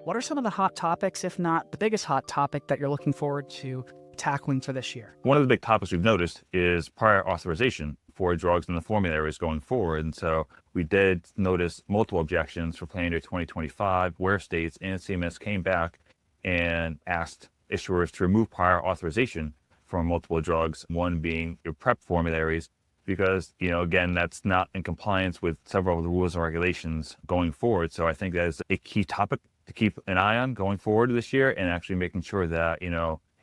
What are some of the hot topics, if not the biggest hot topic, that you're looking forward to tackling for this year? One of the big topics we've noticed is prior authorization for drugs in the formularies going forward. And so we did notice multiple objections for planning year 2025, where states and CMS came back and asked issuers to remove prior authorization from multiple drugs, one being your PrEP formularies, because, again, that's not in compliance with several of the rules and regulations going forward. So I think that is a key topic to keep an eye on going forward this year, and actually making sure that,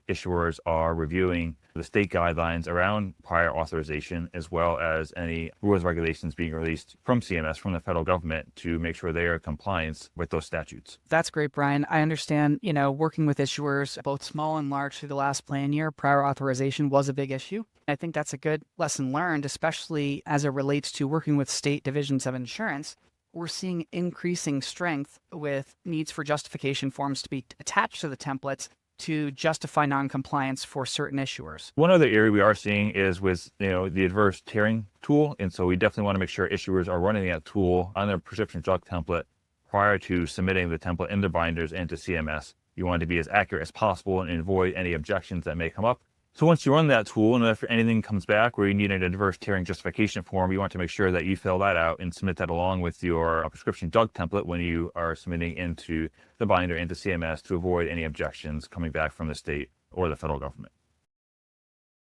issuers are reviewing the state guidelines around prior authorization, as well as any rules and regulations being released from CMS, from the federal government, to make sure they are in compliance with those statutes. That's great, Brian. I understand, working with issuers, both small and large, through the last plan year, prior authorization was a big issue. I think that's a good lesson learned, especially as it relates to working with state divisions of insurance. We're seeing increasing strength with needs for justification forms to be attached to the templates to justify noncompliance for certain issuers. One other area we are seeing is with, the adverse tiering tool. And so we definitely want to make sure issuers are running that tool on their prescription drug template prior to submitting the template in their binders into CMS. You want it to be as accurate as possible and avoid any objections that may come up. So once you run that tool, and if anything comes back where you need an adverse tiering justification form, you want to make sure that you fill that out and submit that along with your prescription drug template when you are submitting into the binder into CMS, to avoid any objections coming back from the state or the federal government.